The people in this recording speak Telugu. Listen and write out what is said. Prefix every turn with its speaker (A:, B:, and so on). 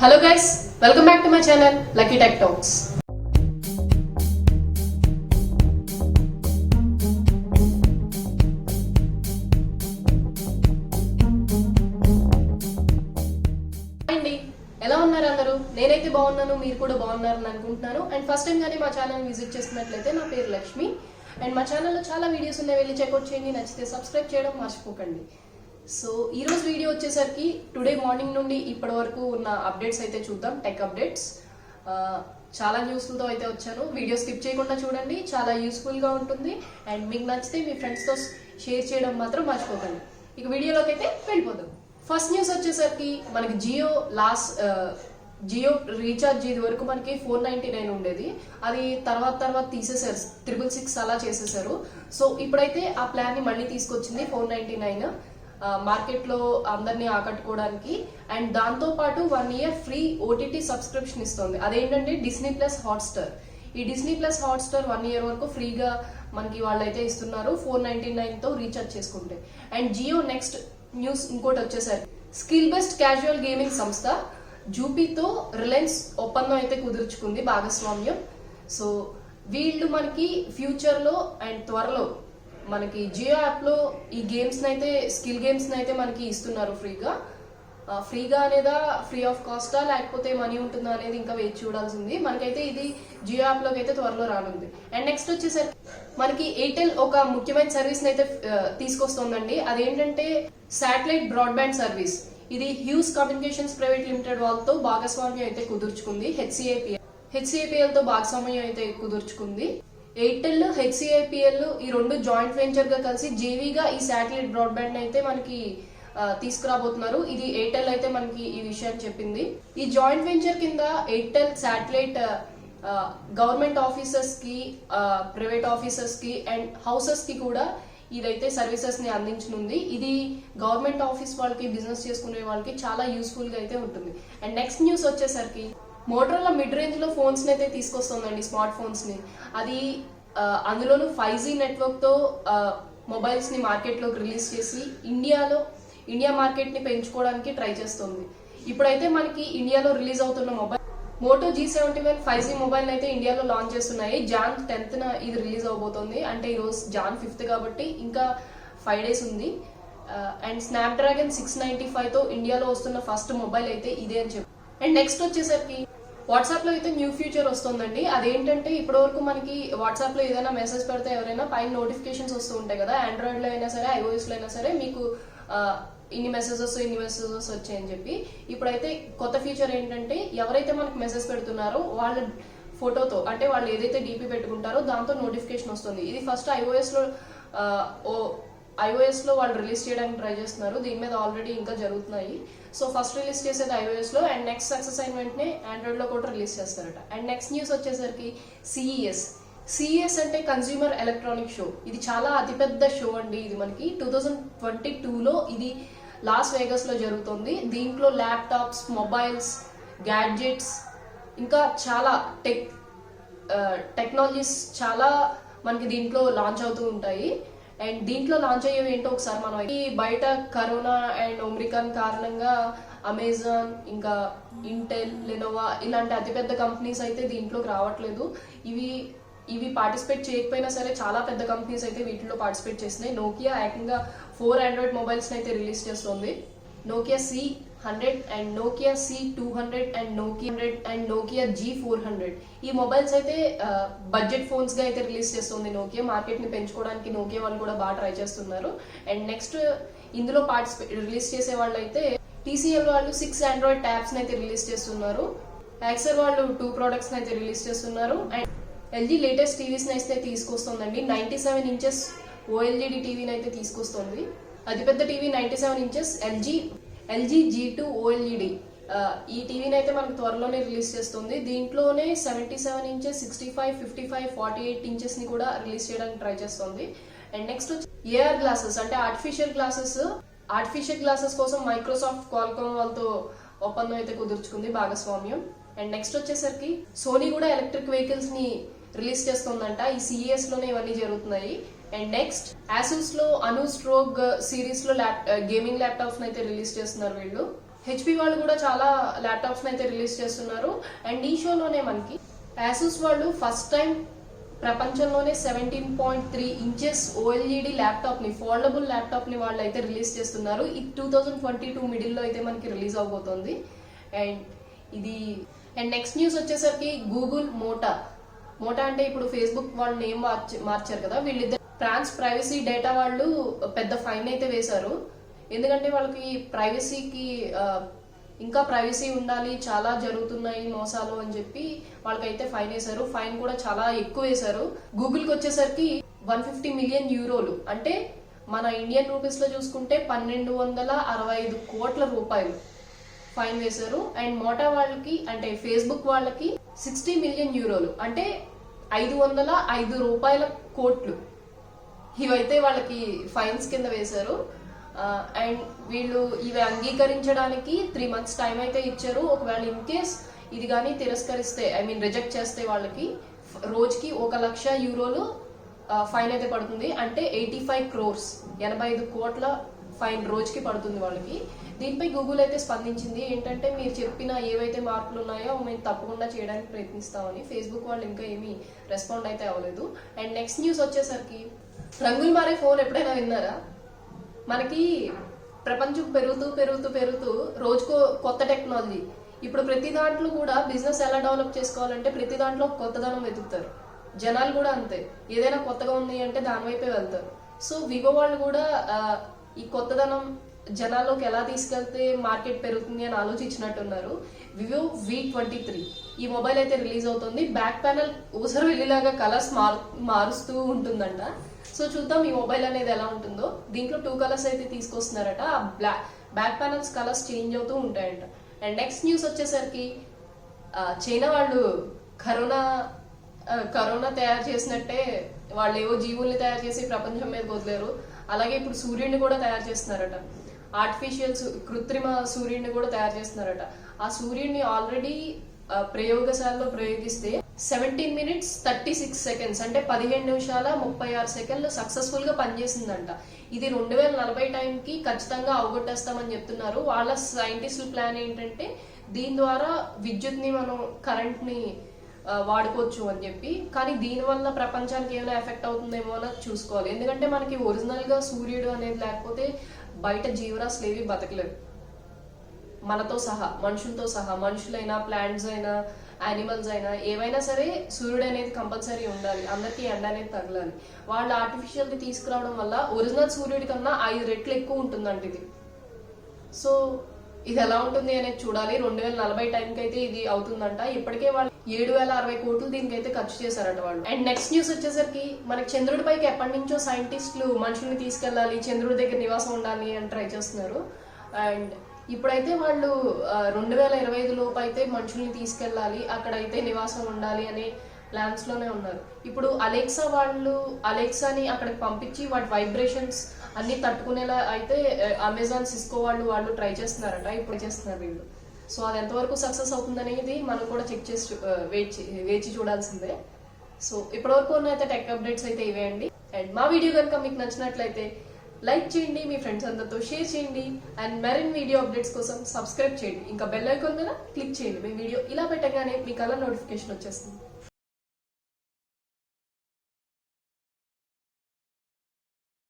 A: Hello guys, welcome back to my channel Lucky Tech Talks. అండి ఎలా ఉన్నారు అందరూ? నేనైతే బాగున్నాను, మీరు కూడా బాగున్నారని అనుకుంటున్నాను. అండ్ ఫస్ట్ టైం కానీ మా ఛానల్ విజిట్ చేస్తున్నట్లయితే నా పేరు లక్ష్మి అండ్ మా ఛానల్లో చాలా వీడియోస్ ఉన్నాయి, వెళ్ళి చెక్అవుట్ చేయండి. నచ్చితే సబ్స్క్రైబ్ చేయడం మర్చిపోకండి. సో ఈరోజు వీడియో వచ్చేసరికి టుడే మార్నింగ్ నుండి ఇప్పటి వరకు ఉన్న అప్డేట్స్ అయితే చూద్దాం. టెక్ అప్డేట్స్ చాలా న్యూస్లతో అయితే వచ్చాను. వీడియో స్కిప్ చేయకుండా చూడండి, చాలా యూస్ఫుల్గా ఉంటుంది. అండ్ మీకు నచ్చితే మీ ఫ్రెండ్స్తో షేర్ చేయడం మాత్రం మర్చిపోకండి. ఇక వీడియోలోకి అయితే వెళ్ళిపోదాం. ఫస్ట్ న్యూస్ వచ్చేసరికి మనకి జియో రీఛార్జ్ ఇది వరకు మనకి 499 ఉండేది, అది తర్వాత తీసేసారు, 666 అలా చేసేసారు. సో ఇప్పుడైతే ఆ ప్లాన్ ని మళ్ళీ తీసుకొచ్చింది 499 మార్కెట్లో అందరినీ ఆకట్టుకోవడానికి. అండ్ దాంతో పాటు 1 year ఫ్రీ ఓటీటీ సబ్స్క్రిప్షన్ ఇస్తుంది. అదేంటంటే డిస్నీ ప్లస్ హాట్స్టార్. ఈ డిస్నీ ప్లస్ హాట్స్టార్ 1 year వరకు ఫ్రీగా మనకి వాళ్ళైతే ఇస్తున్నారు 499 తో రీఛార్జ్ చేసుకుంటే. అండ్ జియో నెక్స్ట్ న్యూస్ ఇంకోటి వచ్చేసరికి స్కిల్ బెస్ట్ క్యాజువల్ గేమింగ్ సంస్థ జూపీతో రిలయన్స్ ఒప్పందం అయితే కుదుర్చుకుంది, భాగస్వామ్యం. సో వీళ్ళు మనకి ఫ్యూచర్ లో అండ్ త్వరలో మనకి జియో యాప్ లో ఈ గేమ్స్ నైతే స్కిల్ గేమ్స్ నైతే మనకి ఇస్తున్నారు ఫ్రీగా అనేదా, ఫ్రీ ఆఫ్ కాస్టా, లేకపోతే మనీ ఉంటుందా అనేది ఇంకా వేచి చూడాల్సింది. మనకైతే ఇది జియో యాప్ లోకి అయితే త్వరలో రానుంది. అండ్ నెక్స్ట్ వచ్చేసరికి మనకి ఎయిర్టెల్ ఒక ముఖ్యమైన సర్వీస్ అయితే తీసుకొస్తుందండి. అదేంటంటే శాటిలైట్ బ్రాడ్బ్యాండ్ సర్వీస్. ఇది హ్యూస్ కమ్యూనికేషన్స్ ప్రైవేట్ లిమిటెడ్ వాళ్ళతో భాగస్వామ్యం అయితే కుదుర్చుకుంది. హెచ్సిఐపిఎల్ తో భాగస్వామ్యం అయితే కుదుర్చుకుంది. ఎయిర్టెల్, హెచ్సిఐపిఎల్ ఈ రెండు జాయింట్ వెంచర్ గా కలిసి జేవీగా ఈ శాటిలైట్ బ్రాడ్బ్యాండ్ అయితే మనకి తీసుకురాబోతున్నారు. ఇది ఎయిర్టెల్ అయితే మనకి ఈ విషయాన్ని చెప్పింది. ఈ జాయింట్ వెంచర్ కింద ఎయిర్టెల్ శాటిలైట్ గవర్నమెంట్ ఆఫీసర్స్ కి, ప్రైవేట్ ఆఫీసర్స్ కి అండ్ హౌసెస్ కి కూడా ఇదైతే సర్వీసెస్ ని అందించనుంది. ఇది గవర్నమెంట్ ఆఫీస్ వాళ్ళకి, బిజినెస్ చేసుకునే వాళ్ళకి చాలా యూస్ఫుల్ గా అయితే ఉంటుంది. అండ్ నెక్స్ట్ న్యూస్ వచ్చేసరికి మోటరోలా మిడ్ రేంజ్ లో ఫోన్స్ ని అయితే తీసుకొస్తుందండి, స్మార్ట్ ఫోన్స్ ని. అది అందులోనూ 5G నెట్వర్క్ తో మొబైల్స్ ని మార్కెట్ లోకి రిలీజ్ చేసి ఇండియా మార్కెట్ ని పెంచుకోవడానికి ట్రై చేస్తుంది. ఇప్పుడైతే మనకి ఇండియాలో రిలీజ్ అవుతున్న mobile Moto G71 5G mobile అయితే ఇండియాలో లాంచ్ చేస్తున్నాయి. Jan 10th ఇది రిలీజ్ అవబోతోంది. అంటే ఈ రోజు Jan 5th కాబట్టి ఇంకా 5 days ఉంది. అండ్ స్నాప్డ్రాగన్ 695 తో ఇండియాలో వస్తున్న ఫస్ట్ మొబైల్ అయితే ఇదే అని చెప్పి. అండ్ నెక్స్ట్ వచ్చేసరికి వాట్సాప్ లో అయితే న్యూ ఫీచర్ వస్తుందండి. అదేంటంటే ఇప్పటి వరకు మనకి వాట్సాప్ లో ఏదైనా మెసేజ్ పెడితే ఎవరైనా పైన నోటిఫికేషన్స్ వస్తూ ఉంటాయి కదా, ఆండ్రాయిడ్ లో అయినా సరే, ఐఓఎస్ లో అయినా సరే, మీకు ఇన్ని మెసేజెస్ వచ్చాయని చెప్పి. ఇప్పుడైతే కొత్త ఫీచర్ ఏంటంటే ఎవరైతే మనకు మెసేజ్ పెడుతున్నారో వాళ్ళ ఫోటోతో, అంటే వాళ్ళు ఏదైతే డీపీ పెట్టుకుంటారో దాంతో నోటిఫికేషన్ వస్తుంది. ఇది ఫస్ట్ ఐఓఎస్ లో వాళ్ళు రిలీజ్ చేయడానికి ట్రై చేస్తున్నారు. దీని మీద ఆల్రెడీ ఇంకా జరుగుతున్నాయి. సో ఫస్ట్ రిలీజ్ చేసేది ఐఓఎస్ లో, అండ్ నెక్స్ట్ సక్సెస్ అయిన వెంటనే ఆండ్రాయిడ్ లో కూడా రిలీజ్ చేస్తారట. అండ్ నెక్స్ట్ న్యూస్ వచ్చేసరికి సిఈఎస్ అంటే కన్స్యూమర్ ఎలక్ట్రానిక్ షో. ఇది చాలా అతిపెద్ద షో అండి. ఇది మనకి 2022లో ఇది లాస్ వేగస్ లో జరుగుతుంది. దీంట్లో ల్యాప్టాప్స్, మొబైల్స్, గ్యాడ్జెట్స్, ఇంకా చాలా టెక్నాలజీస్ చాలా మనకి దీంట్లో లాంచ్ అవుతూ ఉంటాయి. అండ్ దీంట్లో లాంచ్ అయ్యేవి ఏంటో ఒకసారి మనం, ఈ బయట కరోనా అండ్ ఒమిక్రాన్ కారణంగా అమెజాన్, ఇంకా ఇంటెల్, లెనోవా ఇలాంటి అతిపెద్ద కంపెనీస్ అయితే దీంట్లోకి రావట్లేదు. ఇవి పార్టిసిపేట్ చేయకపోయినా సరే చాలా పెద్ద కంపెనీస్ అయితే వీటిలో పార్టిసిపేట్ చేస్తున్నాయి. నోకియా ఏకంగా 4 ఆండ్రాయిడ్ మొబైల్స్ అయితే రిలీజ్ చేస్తుంది. Nokia C100 and Nokia C200 and Nokia G400. ఈ మొబైల్స్ అయితే బడ్జెట్ ఫోన్స్ గా అయితే రిలీజ్ చేస్తుంది నోకియా. మార్కెట్ ని పెంచుకోవడానికి నోకియా వాళ్ళు కూడా బాగా ట్రై చేస్తున్నారు. అండ్ నెక్స్ట్ ఇందులో రిలీజ్ చేసే వాళ్ళు అయితే TCL వాళ్ళు 6 ఆండ్రాయిడ్ ట్యాబ్స్ అయితే రిలీజ్ చేస్తున్నారు. యాక్సర్ వాళ్ళు 2 ప్రొడక్ట్స్ అయితే రిలీజ్ చేస్తున్నారు. అండ్ LG లేటెస్ట్ టీవీస్ అయితే తీసుకొస్తుందండి. 97 inches OLED టీవీని అయితే తీసుకొస్తుంది. అతిపెద్ద TV 97 inches LG G2 OLED. ఈ టీవీని అయితే మనకు త్వరలోనే రిలీజ్ చేస్తుంది. దీంట్లోనే 77 inches, 65, 55, 48 inches ని కూడా రిలీజ్ చేయడానికి ట్రై చేస్తుంది. అండ్ నెక్స్ట్ AR గ్లాసెస్ అంటే ఆర్టిఫిషియల్ గ్లాసెస్ కోసం మైక్రోసాఫ్ట్, క్వాల్కామ్ వాళ్ళతో ఒప్పందం అయితే కుదుర్చుకుంది, భాగస్వామ్యం. అండ్ నెక్స్ట్ వచ్చేసరికి సోనీ కూడా ఎలక్ట్రిక్ వెహికల్స్ ని రిలీజ్ చేస్తుందంట. ఈ CES లోనే ఇవన్నీ జరుగుతున్నాయి. అండ్ నెక్స్ట్ ఆసూస్ లో అనూస్ ROG సిరీస్ లో గేమింగ్ ల్యాప్టాప్స్ అయితే రిలీజ్ చేస్తున్నారు వీళ్ళు. హెచ్పి వాళ్ళు కూడా చాలా ల్యాప్టాప్స్ అయితే రిలీజ్ చేస్తున్నారు. అండ్ ఈ షోలోనే మనకి ఆసూస్ వాళ్ళు ఫస్ట్ టైం ప్రపంచంలోనే 17.3 ఇంచెస్ ఓఎల్ఈడి ల్యాప్టాప్ ని, ఫోల్డబుల్ ల్యాప్టాప్ ని వాళ్ళు అయితే రిలీజ్ చేస్తున్నారు. ఇది 2022 మిడిల్ లో అయితే మనకి రిలీజ్ అవబోతోంది. అండ్ ఇది అండ్ నెక్స్ట్ న్యూస్ వచ్చేసరికి గూగుల్ మోటా అంటే ఇప్పుడు ఫేస్బుక్ వాళ్ళు నేమ్ మార్చారు కదా, వీళ్ళిద్దరు ట్రాన్స్ ప్రైవసీ డేటా వాళ్ళు పెద్ద ఫైన్ అయితే వేశారు. ఎందుకంటే వాళ్ళకి ప్రైవసీకి ఇంకా ప్రైవసీ ఉండాలి, చాలా జరుగుతున్నాయి మోసాలు అని చెప్పి వాళ్ళకైతే ఫైన్ వేశారు. ఫైన్ కూడా చాలా ఎక్కువ వేశారు. గూగుల్కి వచ్చేసరికి 150 మిలియన్ యూరోలు అంటే మన ఇండియన్ రూపీస్ లో చూసుకుంటే 1265 కోట్ల రూపాయలు ఫైన్ వేశారు. అండ్ మోటా వాళ్ళకి అంటే ఫేస్బుక్ వాళ్ళకి 60 మిలియన్ యూరోలు అంటే 505 రూపాయల కోట్లు ఇవైతే వాళ్ళకి ఫైన్స్ కింద వేశారు. అండ్ వీళ్ళు ఇవి అంగీకరించడానికి 3 మంత్స్ టైం అయితే ఇచ్చారు. ఒకవేళ ఇన్ కేస్ ఇది కానీ తిరస్కరిస్తే రిజెక్ట్ చేస్తే వాళ్ళకి రోజుకి 1 లక్ష యూరోలు ఫైన్ అయితే పడుతుంది. అంటే 85 క్రోర్స్ 85 కోట్ల ఫైన్ రోజుకి పడుతుంది వాళ్ళకి. దీనిపై గూగుల్ అయితే స్పందించింది. ఏంటంటే మీరు చెప్పిన ఏవైతే మార్పులు ఉన్నాయో మేము తప్పకుండా చేయడానికి ప్రయత్నిస్తామని. ఫేస్బుక్ వాళ్ళు ఇంకా ఏమీ రెస్పాండ్ అయితే అవ్వలేదు. అండ్ నెక్స్ట్ న్యూస్ వచ్చేసరికి రంగులు మారే ఫోన్ ఎప్పుడైనా విన్నారా? మనకి ప్రపంచం పెరుగుతూ రోజుకో కొత్త టెక్నాలజీ. ఇప్పుడు ప్రతి దాంట్లో కూడా బిజినెస్ ఎలా డెవలప్ చేసుకోవాలంటే ప్రతి దాంట్లో కొత్తదనం వెతుకుతారు. జనాలు కూడా అంతే, ఏదైనా కొత్తగా ఉంది అంటే దాని వైపే వెళ్తారు. సో వివో వాళ్ళు కూడా ఈ కొత్తదనం జనాల్లోకి ఎలా తీసుకెళ్తే మార్కెట్ పెరుగుతుంది అని ఆలోచించినట్టున్నారు. వివో V23 ఈ మొబైల్ అయితే రిలీజ్ అవుతుంది. బ్యాక్ ప్యానల్ ఊసరు వెళ్ళిలాగా కలర్స్ మారుస్తూ ఉంటుందంట. సో చూద్దాం ఈ మొబైల్ అనేది ఎలా ఉంటుందో. దీంట్లో 2 కలర్స్ అయితే తీసుకొస్తున్నారట. బ్యాక్ ప్యానల్స్ కలర్స్ చేంజ్ అవుతూ ఉంటాయంట. అండ్ నెక్స్ట్ న్యూస్ వచ్చేసరికి చైనా వాళ్ళు కరోనా తయారు చేసినట్టే వాళ్ళు ఏవో జీవుల్ని తయారు చేసి ప్రపంచం మీద వదిలేరు. అలాగే ఇప్పుడు సూర్యుడిని కూడా తయారు చేస్తున్నారట. కృత్రిమ సూర్యుడిని కూడా తయారు చేస్తున్నారట. ఆ సూర్యుడిని ఆల్రెడీ ప్రయోగశాలలో ప్రయోగిస్తే 17 minutes 36 seconds అంటే 17 నిమిషాల 36 సెకండ్లు సక్సెస్ఫుల్ గా పనిచేసిందంట. ఇది 2040 టైంకి ఖచ్చితంగా అవగొట్టేస్తామని చెప్తున్నారు. వాళ్ళ సైంటిస్టుల ప్లాన్ ఏంటంటే దీని ద్వారా విద్యుత్ ని మనం కరెంట్ ని వాడుకోవచ్చు అని చెప్పి. కానీ దీని వల్ల ప్రపంచానికి ఏమైనా ఎఫెక్ట్ అవుతుందేమో అని చూసుకోవాలి. ఎందుకంటే మనకి ఒరిజినల్ గా సూర్యుడు అనేది లేకపోతే బయట జీవరాశులు ఏవి బతకలేవు. మనతో సహా మనుషులతో సహా మనుషులైనా ప్లాంట్స్ అయినా యానిమల్స్ అయినా ఏవైనా సరే సూర్యుడు అనేది కంపల్సరీ ఉండాలి. అందరికీ ఎండ అనేది తగలాలి. వాళ్ళు ఆర్టిఫిషియల్ ది తీసుకురావడం వల్ల ఒరిజినల్ సూర్యుడి కన్నా 5 రెట్లు ఎక్కువ ఉంటుందంట ఇది. సో ఇది ఎలా ఉంటుంది అనేది చూడాలి. 2040 టైంకి అయితే ఇది అవుతుందంట. ఇప్పటికే వాళ్ళు 7,060 కోట్లు దీనికైతే ఖర్చు చేశారట వాళ్ళు. అండ్ నెక్స్ట్ న్యూస్ వచ్చేసరికి మనకి చంద్రుడి పైకి ఎప్పటి నుంచో సైంటిస్టులు మనుషుల్ని తీసుకెళ్లాలి, చంద్రుడి దగ్గర నివాసం ఉండాలి అని ట్రై చేస్తున్నారు. అండ్ ఇప్పుడైతే వాళ్ళు 2025 లోపు అయితే మనుషుల్ని తీసుకెళ్లాలి, అక్కడైతే నివాసం ఉండాలి అనే ప్లాన్స్ లోనే ఉన్నారు. ఇప్పుడు అలెక్సాని అక్కడికి పంపించి వాటి వైబ్రేషన్స్ అన్ని తట్టుకునేలా అయితే అమెజాన్ సిస్కో వాళ్ళు ట్రై చేస్తున్నారట. ఇప్పుడు చేస్తున్నారు వీళ్ళు. సో అది ఎంతవరకు సక్సెస్ అవుతుంది అనేది మనం కూడా చెక్ చేసి వేచి చూడాల్సిందే. సో ఇప్పటివరకు ఉన్న అయితే టెక్ అప్డేట్స్ అయితే ఇవే అండి. అండ్ మా వీడియో కనుక మీకు నచ్చినట్లయితే లైక్ చేయండి, మీ ఫ్రెండ్స్ అందరితో షేర్ చేయండి. అండ్ మరిన్ని వీడియో అప్డేట్స్ కోసం సబ్స్క్రైబ్ చేయండి. ఇంకా బెల్ ఐకాన్ మీద క్లిక్ చేయండి. మీ వీడియో ఇలా పెట్టగానే మీకు అలా నోటిఫికేషన్ వచ్చేస్తుంది.